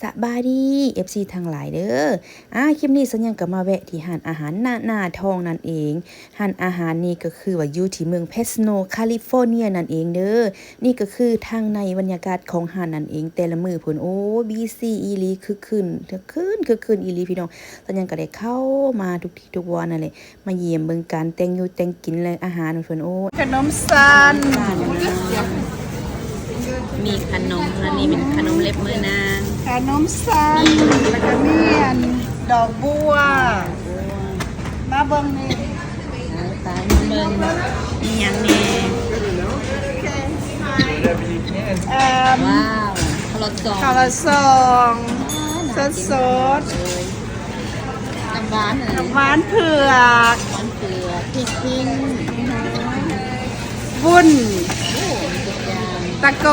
สบายดีเอฟซีทั้งหลายเด้อคลิปนี้สัญญาก็มาแวะที่ร้านอาหารหน้าทองนั่นเองร้านอาหารนี่ก็คือว่าอยู่ที่เมืองเพสโนแคลิฟอร์เนียนั่นเองเด้อนี่ก็คือทางในบรรยากาศของร้านนั่นเองแต่ละมื้อพุ่นโอ้บีซีอีหลีคึกคืนอีหลีพี่น้องสัญญาก็ได้เข้ามาทุกทีทุกวันนั่นแหละมาเยี่ยมเบิ่งการแต่งอยู่แต่งกินและอาหารเพิ่นโอ้ขนมซันมีขนมและนี่เป็นขนมเล็บมือนาง ขนมซันแล้วก็มีดอกบัวมาเบิ่งนี่ตายมาเบิ่งมีหยังแน่ว้าวข้าวละซองสดน้ำหวานน้ำหวานเผือก พริกพิ้งบุ้นตะโก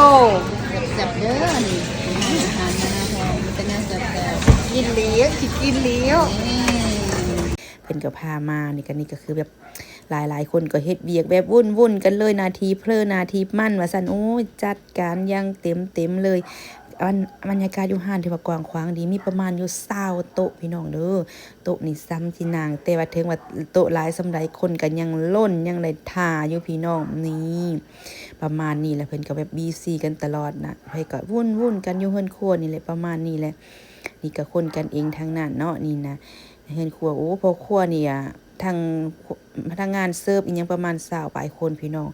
แซ่บเด้อนี่อาหารนานาทองเป็นแนวแซ่บกินเลี้ยวกินเลี้ยวเพิ่นก็พามานี่ก็คือแบบหลายคนก็เฮ็ดเวียกแบบวุ่นกันเลยนาทีเพลินนาทีมั่นว่าซั่นโอ้ยจัดการอย่างเต็มเลยบรรยากาศอยู่ห้านที่ว่ากว้างขวางดีมีประมาณอยู่20โต๊ะพี่น้องเด้อโต๊ะนี่ซ้ำที่นางแต่ว่าถึงว่าโต๊ะหลายสำหรับคนก็ยังล้นยังได้ท่าอยู่พี่น้องนี่ประมาณนี้แหละเพิ่นก็แบบบีซีกันตลอดนะเพิ่นก็วุ่นกันอยู่เฮือนครัวนี่แหละประมาณนี้แหละนี่ก็คนกันเองทั้งนั้นเนาะนี่นะเฮือนครัวโอ้พอครัวนี่ทางพนักงานเสิร์ฟอีกยังประมาณ20ปลายคนพี่น้อง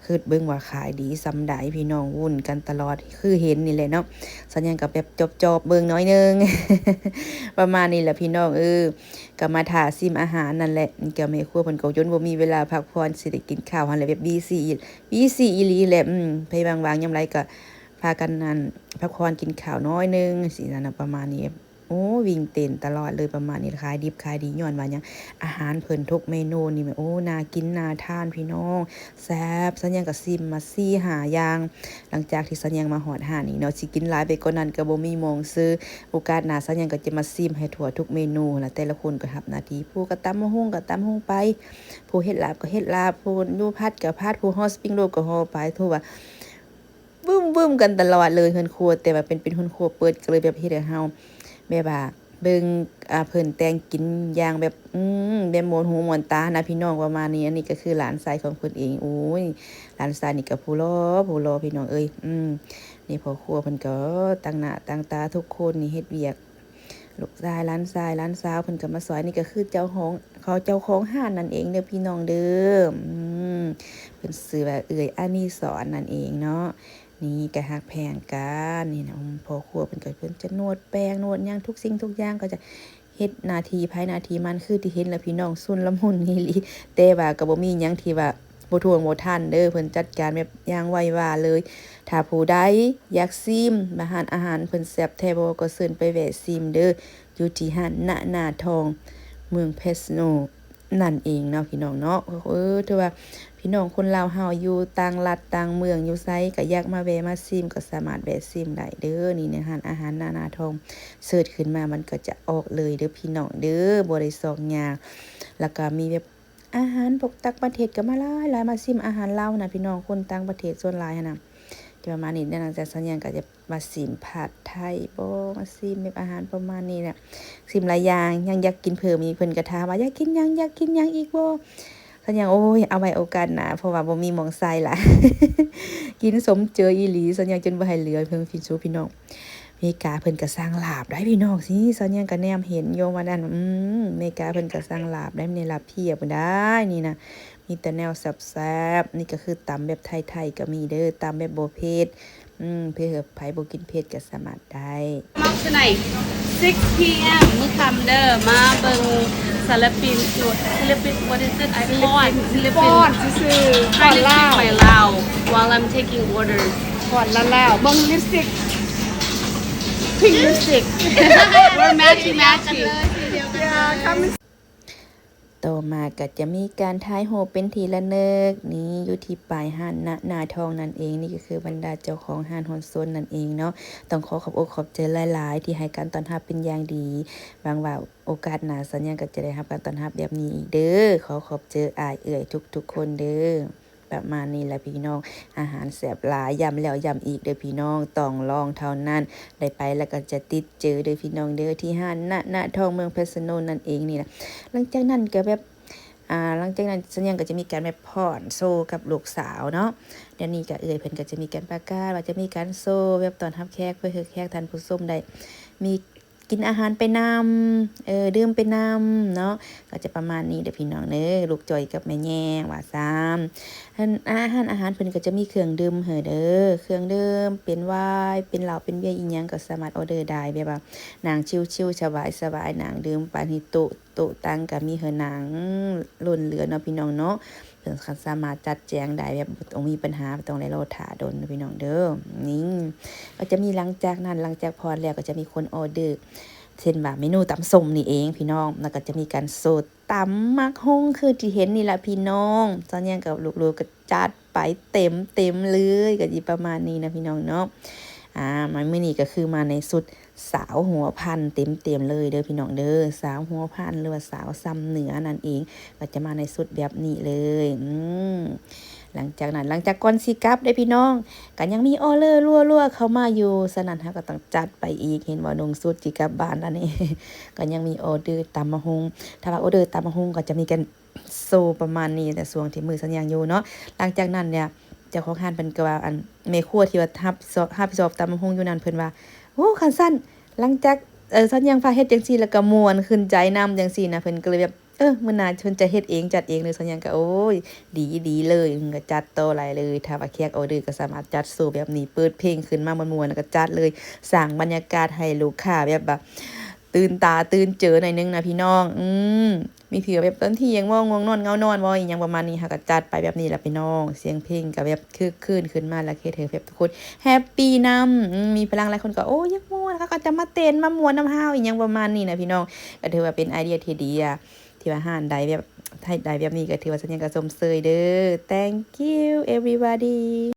คือเบิ่งว่าขายดีสำใดพี่น้องวุ่นกันตลอดคือเห็นนี่แหละเนาะสัญญาณกับแบบจบเบิ่งน้อยนึง ประมาณนี้แหละพี่น้องก็มาถ่าซิมอาหารนั่นแหละก็แม่ครัวเพิ่นก็จนบ่มีเวลาพักผ่อนสิได้กินข้าวหั่นแหละแบบบีซีอีหลีแหละไปวางๆยามไรก็พากันนั่นพักผ่อนกินข้าวน้อยนึงสินั่นน่ะประมาณนี้โอ้วิ่งเต้นตลอดเลยประมาณนี้ขายดิบขายดีย้อนว่าหยังอาหารเพิ่นทุกเมนูนี่โอ้น่ากินน่าทานพี่น้องแซ่บสัญญาก็ซิมมา4-5อย่างหลังจากที่สัญญามาฮอดห้านนี่เนาะสิกินหลายไปกว่านั้นก็บ่มีหม้องซื้อโอกาสหน้าสัญญาก็จะมาซิมให้ทั่วทุกเมนูล่ะแต่ละคนก็รับหน้าที่ผู้ก็ตำมะฮุ่งก็ตำมะฮุ่งไปผู้เฮ็ดลาบก็เฮ็ดลาบผู้อยู่ผัดก็ผัดผู้ฮอดสปริงโรลก็ฮอไปทั่วว่าบึ้มกันตลอดเลยเฮือนครัวแต่ว่าเป็นเฮือนครัวเปิดก็เลยแบบเฮ็ดให้เฮาแบบว่าเบิ่งเพิ่นแต่งกินอย่างแบบแบบม่วนหูม่วนตานะพี่น้องประมาณนี้อันนี้ก็คือหลานชายของเพิ่นเองโอ้ยหลานชายนี่ก็ผู้หล่อพี่น้องเอ้ยนี่พ่อครัวเพิ่นก็ตั้งหน้าตั้งตาทุกคนนี่เฮ็ดเวียกลูกชายหลานชายหลานสาวเพิ่นก็มาซอยนี่ก็คือเจ้าของห้านนั่นเองเด้อพี่น้องเด้อเพิ่นชื่อว่าเอื้อยอานีสอนนั่นเองเนาะ นี่ก็ฮักแพงกันนี่นะพอครัวเพิ่นก็เพิ่นจะนวดแป้งนวดหยังทุกสิ่งทุกอย่างก็จะเฮ็ดหน้าที่ภายหน้าที่มันคือที่เห็นแล้วพี่น้องสุนละมุนอีหลีแต่ว่าก็บ่มีหยังที่ว่าบ่ท่วงบ่ทันเด้อเพิ่นจัดการแบบอย่างไววาเลยถ้าผู้ใดอยากซิมอาหารเพิ่นแซ่บแท้บ่ก็เชิญไปแวะซิมเด้ออยู่ที่ห้านณนาทองเมืองเพสโนนั่นเองเนาะพี่น้องเนาะถือว่าพี่น้องคนลาวเฮาอยู่ต่างรัฐต่างเมืองอยู่ไสก็อยากมาแวะมาซิมก็สามารถแวะซิมได้เด้อนี่ในร้านอาหารนานาทองเสิร์ชขึ้นมามันก็จะออกเลยเด้อพี่น้องเด้อบ่ได้ซอกยากแล้วก็มีแบบอาหารพวกต่างประเทศก็มาหลายมาซิมอาหารลาวนะพี่น้องคนต่างประเทศส่วนหลายหั้นน่ะจะประมาณนี้หลังจากสัญญาณก็จะมาซิมผัดไทยบ่มาซิมแบบอาหารประมาณนี้แหละซิมหลายอย่างยังอยากกินเพิ่มอีกเพิ่นก็ถามว่าอยากกินหยังอีกบ่สัญญาโอ้ยเอาไว้โอกาสหน้าเพราะว่าบ่มีหม้องใส่ล่ะ กินสมเจออีหลีสัญญาจนบ่ให้เหลือเพิ่นฟินซูพี่น้องอเมริกาเพิ่นก็สร้างลาบได้พี่น้องสิสัญญาก็แนมเห็นโยมว่านั่นอเมริกาเพิ่นก็สร้างลาบได้ในลาบเพียบได้นี่นะมีแต่แนวแซ่บๆนี่ก็คือตำแบบไทยๆก็มีเด้อตำแบบบ่เผ็ดเพื่อไผบ่กินเผ็ดก็สามารถได้ Tonight 6 p.m. มื้อค่ำเด้อมาเบิ่งศิลปิน what is it I want ศิลปิน ป้อนซื่อๆป้อนลาว ไปลาว while I'm taking orders ป้อนลาวเบิ่งลิปสติกพิงลิปสติก we're matching ต่อมาก็จะมีการถ่ายรูปเป็นทีละนึกนี่อยู่ที่ปลายห้านณนาทองนั่นเองนี่ก็คือบรรดาเจ้าของห้านฮอนโซนนั่นเองเนาะต้องขบอกขอบใจหลายๆที่ให้การต้อนรับเป็นอย่างดีหวังว่าโอกาสหน้าสัญญาก็จะได้รับการต้อนรับแบบนี้อีกเด้อขอบใจอ้ายเอื้อยทุกๆคนเด้อ ประมาณนี้แหละพี่น้องอาหารแซ่บหลายย้ำแล้วย้ำอีกเด้อพี่น้องต้องลองเท่านั้นได้ไปแล้วก็จะติดเจอเด้อพี่น้องเด้อที่ห้านณทองเมืองเพชรโนนนั่นเองนี่นะหลังจากนั้นก็แบบหลังจากนั้นสัญญาก็จะมีการแบบพรโซกับลูกสาวเนาะเดี๋ยวนี้ก็เพิ่นก็จะมีการประกาศว่าจะมีการโซแบบตอนรับแขกเพื่อให้แขกท่านผู้ชมได้มีกินอาหารไปนำดื่มไปนำเนาะก็จะประมาณนี้เด้อพี่น้องเด้อลูกจอยกับแม่แย่ว่าซ้ำอาหารเพิ่นก็จะมีเครื่องดื่มเด้อเครื่องดื่มเป็นไวน์เป็นเหล้าเป็นเบียร์อีหยังก็สามารถออเดอร์ได้แบบว่านางชิลๆสบายๆนางดื่มปานที่โต๊ะตั้งก็มีนางล้นเหลือเนาะพี่น้องเนาะเพิ่นสามารถจัดแจงได้แบบบ่ต้องมีปัญหาบ่ต้องได้รอท่าดนเนาะพี่น้องเด้อนี่ก็จะมีหลังจากพรแล้วก็จะมีคนออเดอร์เช่นว่าเมนูตำส้มนี่เองพี่น้องแล้วก็จะมีการโซดตำมักฮงคือที่เห็นนี่แหละพี่น้องตอนนี้กับลูกๆก็จัดไปเต็มเลยก็สิประมาณนี้นะพี่น้องเนาะมามื้อนี้ก็คือมาในสุดสาวหัวพันเต็มเลยเด้อพี่น้องเด้อสาวหัวพันหรือว่าสาวซ้ำเหนือนั่นเองก็จะมาในสุดแบบนี้เลยหลังจากก่อนสิกลับได้พี่น้องก็ยังมีออเดอร์รัวๆเข้ามาอยู่สนั่นฮะก็ต้องจัดไปอีกเห็นว่านงสุดสิกลับบ้านแล้วนี่ ก็ยังมีออเดอร์ตำมะฮงถ้าว่าออเดอร์ตำมะฮงก็จะมีกันโซประมาณนี้แต่ส่วนที่มือสัญญางอยู่เนาะหลังจากนั้นเนี่ยเจ้าของร้านเพิ่นก็ว่าอันแม่ครัวที่ว่ารับสอบตำมะฮงอยู่นั่นเพิ่นว่าโอ้คันสั้นหลังจากสัญญางฟ้าเฮ็ดจังซี่แล้วก็ม่วนขึ้นใจนำจังซี่นะเพิ่นก็เลยแบบมื้อหน้าเพิ่นจะเฮ็ดเองจัดเองเลยสัญญางก็โอ้ยดีเลยก็จัดโตหลายเลยถ้าว่าแขกออเดอร์ก็สามารถจัดโซแบบนี้เปิดเพลงขึ้นมาม่วนๆแล้วก็จัดเลยสร้างบรรยากาศให้ลูกค้าแบบตื่นตาตื่นเจอหน่อยนึงนะพี่น้องมีถือแบบตอนที่ยังง่วงนอนเงานอนบ่อีหยังประมาณนี้ค่ะก็จัดไปแบบนี้แหละพี่น้องเสียงเพลงก็แบบคึกคืนขึ้นมาแล้วเฮ็ดให้แบบทุกคนแฮปปี้นำมีพลังหลายคนก็โอ้ยอยากม่วนค่ะก็จะมาเต้นมาม่วนนำเฮาอีหยังประมาณนี้นะพี่น้องก็ถือว่าเป็นไอเดียที่ดีที่ว่าห้านใดแบบให้ได้แบบนี้ก็ถือว่าสัญญาณก็สมเสยเด้อ thank you everybody